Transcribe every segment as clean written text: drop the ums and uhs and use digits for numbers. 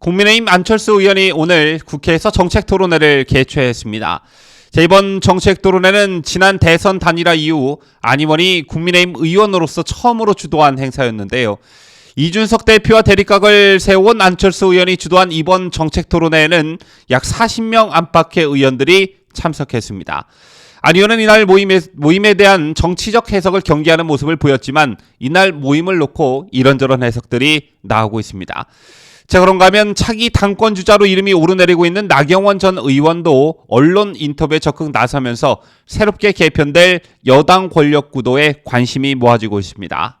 국민의힘 안철수 의원이 오늘 국회에서 정책토론회를 개최했습니다. 이번 정책토론회는 지난 대선 단일화 이후 안 의원이 국민의힘 의원으로서 처음으로 주도한 행사였는데요. 이준석 대표와 대립각을 세워온 안철수 의원이 주도한 이번 정책토론회에는 약 40명 안팎의 의원들이 참석했습니다. 안 의원은 이날 모임에 대한 정치적 해석을 경계하는 모습을 보였지만 이날 모임을 놓고 이런저런 해석들이 나오고 있습니다. 자, 그런가 하면 차기 당권 주자로 이름이 오르내리고 있는 나경원 전 의원도 언론 인터뷰에 적극 나서면서 새롭게 개편될 여당 권력 구도에 관심이 모아지고 있습니다.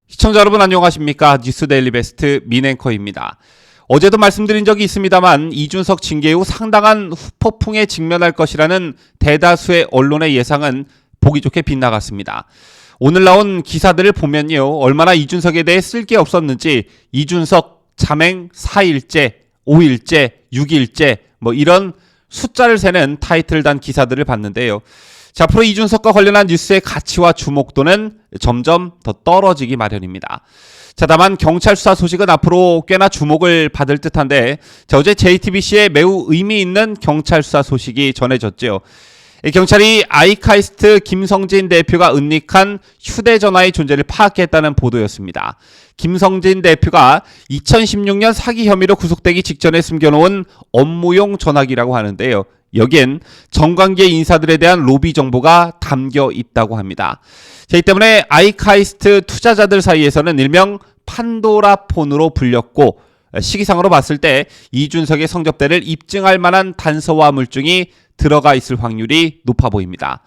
시청자 여러분 안녕하십니까? 뉴스데일리 베스트 민앵커입니다. 어제도 말씀드린 적이 있습니다만 이준석 징계 후 상당한 후폭풍에 직면할 것이라는 대다수의 언론의 예상은 보기 좋게 빗나갔습니다. 오늘 나온 기사들을 보면요, 얼마나 이준석에 대해 쓸 게 없었는지 이준석 잠행 4일째, 5일째, 6일째 이런 숫자를 세는 타이틀을 단 기사들을 봤는데요. 자, 앞으로 이준석과 관련한 뉴스의 가치와 주목도는 점점 더 떨어지기 마련입니다. 자, 다만 경찰 수사 소식은 앞으로 꽤나 주목을 받을 듯한데, 자, 어제 JTBC에 매우 의미 있는 경찰 수사 소식이 전해졌죠. 경찰이 아이카이스트 김성진 대표가 은닉한 휴대전화의 존재를 파악했다는 보도였습니다. 김성진 대표가 2016년 사기 혐의로 구속되기 직전에 숨겨놓은 업무용 전화기라고 하는데요. 여기엔 정관계 인사들에 대한 로비 정보가 담겨 있다고 합니다. 자, 이 때문에 아이카이스트 투자자들 사이에서는 일명 판도라폰으로 불렸고, 시기상으로 봤을 때 이준석의 성접대를 입증할 만한 단서와 물증이 들어가 있을 확률이 높아 보입니다.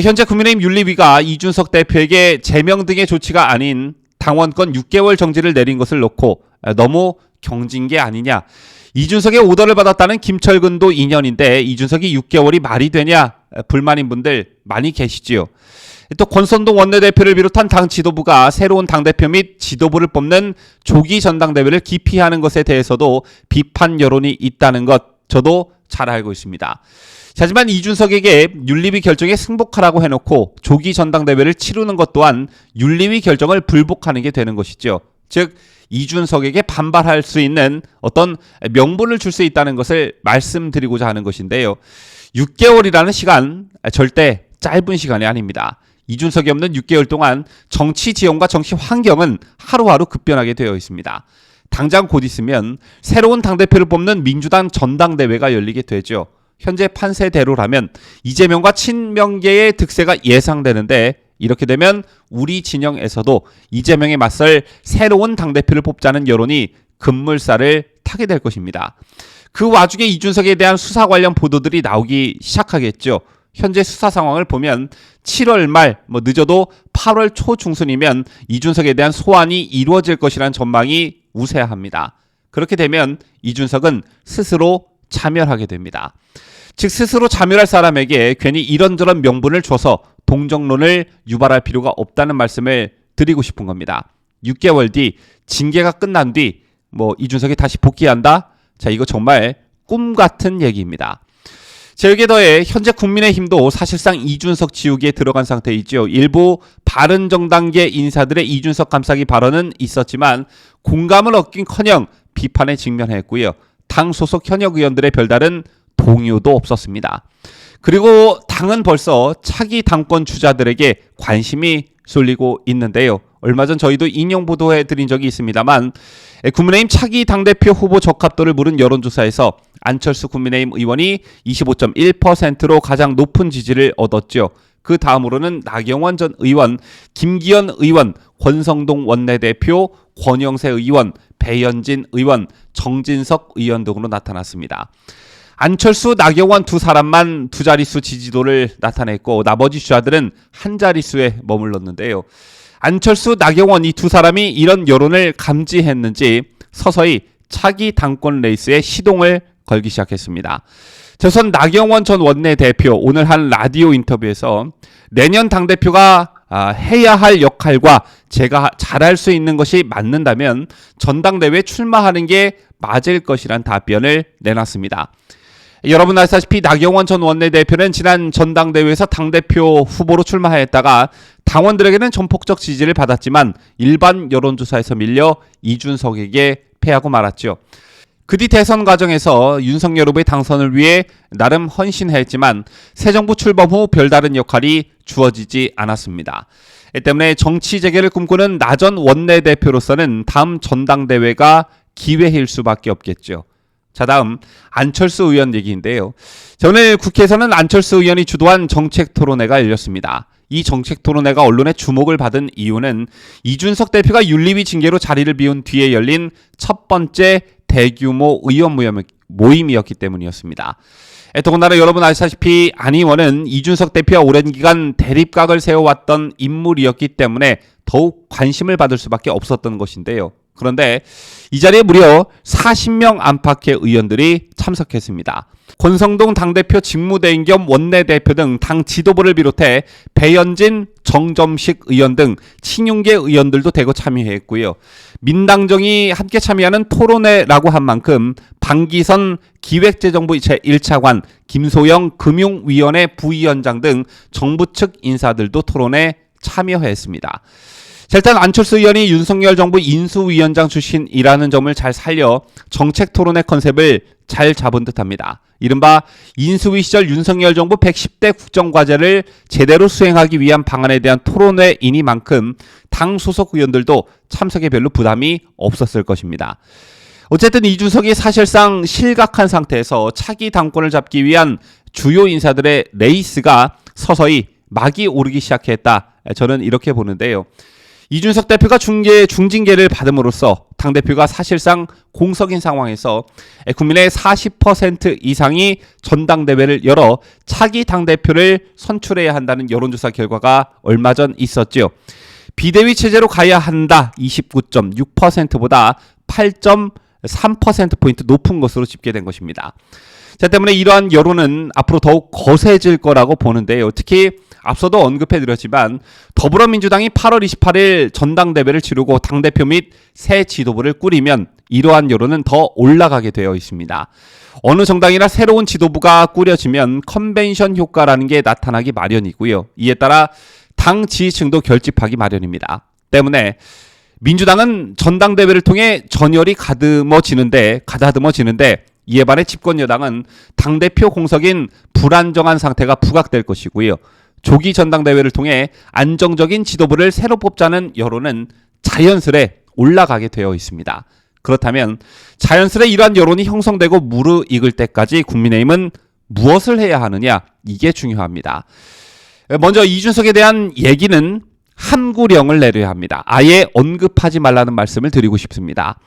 현재 국민의힘 윤리위가 이준석 대표에게 제명 등의 조치가 아닌 당원권 6개월 정지를 내린 것을 놓고 너무 경진 게 아니냐, 이준석의 오더를 받았다는 김철근도 2년인데 이준석이 6개월이 말이 되냐, 불만인 분들 많이 계시지요. 또 권선동 원내대표를 비롯한 당 지도부가 새로운 당대표 및 지도부를 뽑는 조기 전당대회를 기피하는 것에 대해서도 비판 여론이 있다는 것 저도 잘 알고 있습니다. 하지만 이준석에게 윤리위 결정에 승복하라고 해놓고 조기 전당대회를 치르는 것 또한 윤리위 결정을 불복하는 게 되는 것이죠. 즉 이준석에게 반발할 수 있는 어떤 명분을 줄 수 있다는 것을 말씀드리고자 하는 것인데요. 6개월이라는 시간 절대 짧은 시간이 아닙니다. 이준석이 없는 6개월 동안 정치 지형과 정치 환경은 하루하루 급변하게 되어 있습니다. 당장 곧 있으면 새로운 당대표를 뽑는 민주당 전당대회가 열리게 되죠. 현재 판세대로라면 이재명과 친명계의 득세가 예상되는데, 이렇게 되면 우리 진영에서도 이재명에 맞설 새로운 당대표를 뽑자는 여론이 급물살을 타게 될 것입니다. 그 와중에 이준석에 대한 수사 관련 보도들이 나오기 시작하겠죠. 현재 수사 상황을 보면 7월 말, 늦어도 8월 초 중순이면 이준석에 대한 소환이 이루어질 것이라는 전망이 우세합니다. 그렇게 되면 이준석은 스스로 자멸하게 됩니다. 즉 스스로 자멸할 사람에게 괜히 이런저런 명분을 줘서 동정론을 유발할 필요가 없다는 말씀을 드리고 싶은 겁니다. 6개월 뒤 징계가 끝난 뒤 이준석이 다시 복귀한다? 자, 이거 정말 꿈 같은 얘기입니다. 자, 여기에 더해 현재 국민의힘도 사실상 이준석 지우기에 들어간 상태이죠. 일부 바른정당계 인사들의 이준석 감싸기 발언은 있었지만 공감을 얻긴커녕 비판에 직면했고요. 당 소속 현역 의원들의 별다른 동요도 없었습니다. 그리고 당은 벌써 차기 당권 주자들에게 관심이 쏠리고 있는데요. 얼마 전 저희도 인용 보도해드린 적이 있습니다만, 국민의힘 차기 당대표 후보 적합도를 물은 여론조사에서 안철수 국민의힘 의원이 25.1%로 가장 높은 지지를 얻었죠. 그 다음으로는 나경원 전 의원, 김기현 의원, 권성동 원내대표, 권영세 의원, 배현진 의원, 정진석 의원 등으로 나타났습니다. 안철수, 나경원 두 사람만 두 자릿수 지지도를 나타냈고 나머지 주자들은 한 자릿수에 머물렀는데요. 안철수, 나경원 이 두 사람이 이런 여론을 감지했는지 서서히 차기 당권 레이스에 시동을 걸기 시작했습니다. 우선 나경원 전 원내대표 오늘 한 라디오 인터뷰에서 내년 당대표가 해야 할 역할과 제가 잘할 수 있는 것이 맞는다면 전당대회에 출마하는 게 맞을 것이란 답변을 내놨습니다. 여러분 아시다시피 나경원 전 원내대표는 지난 전당대회에서 당대표 후보로 출마하였다가 당원들에게는 전폭적 지지를 받았지만 일반 여론조사에서 밀려 이준석에게 패하고 말았죠. 그 뒤 대선 과정에서 윤석열 후보의 당선을 위해 나름 헌신했지만 새 정부 출범 후 별다른 역할이 주어지지 않았습니다. 이 때문에 정치 재개를 꿈꾸는 나 전 원내대표로서는 다음 전당대회가 기회일 수밖에 없겠죠. 자, 다음 안철수 의원 얘기인데요. 오늘 국회에서는 안철수 의원이 주도한 정책 토론회가 열렸습니다. 이 정책 토론회가 언론의 주목을 받은 이유는 이준석 대표가 윤리위 징계로 자리를 비운 뒤에 열린 첫 번째 대규모 의원 모임이었기 때문이었습니다. 더군다나 여러분 아시다시피 안 의원은 이준석 대표와 오랜 기간 대립각을 세워왔던 인물이었기 때문에 더욱 관심을 받을 수밖에 없었던 것인데요. 그런데 이 자리에 무려 40명 안팎의 의원들이 참석했습니다. 권성동 당대표 직무대행 겸 원내대표 등 당 지도부를 비롯해 배현진, 정점식 의원 등 친윤계 의원들도 대거 참여했고요. 민당정이 함께 참여하는 토론회라고 한 만큼 방기선 기획재정부 제1차관, 김소영 금융위원회 부위원장 등 정부 측 인사들도 토론에 참여했습니다. 일단 안철수 의원이 윤석열 정부 인수위원장 출신이라는 점을 잘 살려 정책 토론의 컨셉을 잘 잡은 듯합니다. 이른바 인수위 시절 윤석열 정부 110대 국정과제를 제대로 수행하기 위한 방안에 대한 토론회이니만큼 당 소속 의원들도 참석에 별로 부담이 없었을 것입니다. 어쨌든 이준석이 사실상 실각한 상태에서 차기 당권을 잡기 위한 주요 인사들의 레이스가 서서히 막이 오르기 시작했다. 저는 이렇게 보는데요. 이준석 대표가 중징계를 받음으로써 당대표가 사실상 공석인 상황에서 국민의 40% 이상이 전당대회를 열어 차기 당대표를 선출해야 한다는 여론조사 결과가 얼마 전 있었죠. 비대위 체제로 가야 한다 29.6%보다 8.3%포인트 높은 것으로 집계된 것입니다. 자, 때문에 이러한 여론은 앞으로 더욱 거세질 거라고 보는데요. 특히 앞서도 언급해드렸지만 더불어민주당이 8월 28일 전당대회를 치르고 당대표 및 새 지도부를 꾸리면 이러한 여론은 더 올라가게 되어 있습니다. 어느 정당이나 새로운 지도부가 꾸려지면 컨벤션 효과라는 게 나타나기 마련이고요. 이에 따라 당 지지층도 결집하기 마련입니다. 때문에 민주당은 전당대회를 통해 전열이 가다듬어지는데 이에 반해 집권 여당은 당대표 공석인 불안정한 상태가 부각될 것이고요. 조기 전당대회를 통해 안정적인 지도부를 새로 뽑자는 여론은 자연스레 올라가게 되어 있습니다. 그렇다면 자연스레 이러한 여론이 형성되고 무르익을 때까지 국민의힘은 무엇을 해야 하느냐? 이게 중요합니다. 먼저 이준석에 대한 얘기는 함구령을 내려야 합니다. 아예 언급하지 말라는 말씀을 드리고 싶습니다.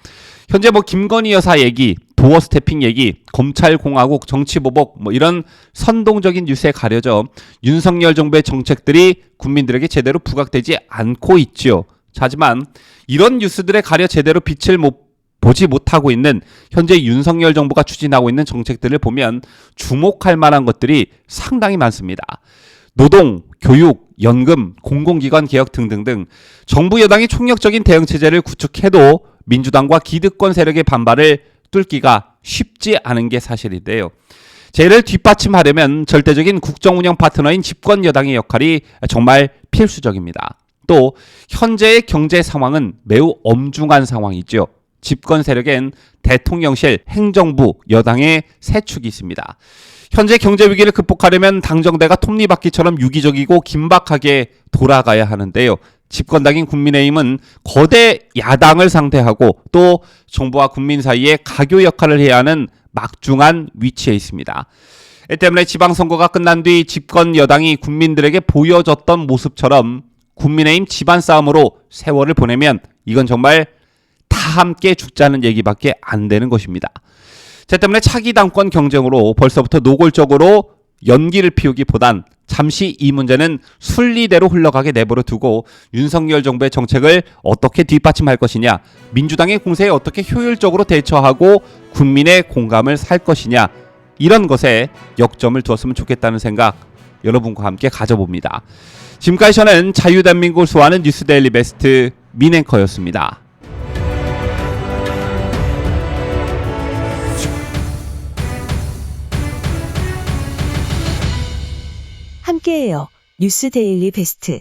현재 김건희 여사 얘기, 도어 스태핑 얘기, 검찰공화국, 정치보복 이런 선동적인 뉴스에 가려져 윤석열 정부의 정책들이 국민들에게 제대로 부각되지 않고 있죠. 하지만 이런 뉴스들에 가려 제대로 빛을 보지 못하고 있는 현재 윤석열 정부가 추진하고 있는 정책들을 보면 주목할 만한 것들이 상당히 많습니다. 노동, 교육, 연금, 공공기관 개혁 등등등 정부 여당이 총력적인 대응체제를 구축해도 민주당과 기득권 세력의 반발을 뚫기가 쉽지 않은 게 사실인데요. 이를 뒷받침하려면 절대적인 국정운영 파트너인 집권 여당의 역할이 정말 필수적입니다. 또 현재의 경제 상황은 매우 엄중한 상황이죠. 집권 세력엔 대통령실, 행정부, 여당의 세 축이 있습니다. 현재 경제 위기를 극복하려면 당정대가 톱니바퀴처럼 유기적이고 긴박하게 돌아가야 하는데요. 집권당인 국민의힘은 거대 야당을 상대하고 또 정부와 국민 사이에 가교 역할을 해야 하는 막중한 위치에 있습니다. 이 때문에 지방선거가 끝난 뒤 집권 여당이 국민들에게 보여줬던 모습처럼 국민의힘 집안 싸움으로 세월을 보내면 이건 정말 다 함께 죽자는 얘기밖에 안 되는 것입니다. 때문에 차기 당권 경쟁으로 벌써부터 노골적으로 연기를 피우기보단 잠시 이 문제는 순리대로 흘러가게 내버려 두고 윤석열 정부의 정책을 어떻게 뒷받침할 것이냐, 민주당의 공세에 어떻게 효율적으로 대처하고 국민의 공감을 살 것이냐, 이런 것에 역점을 두었으면 좋겠다는 생각 여러분과 함께 가져봅니다. 지금까지 저는 자유대한민국을 수호하는 뉴스데일리 베스트 민앵커였습니다. 함께해요. 뉴스 데일리 베스트.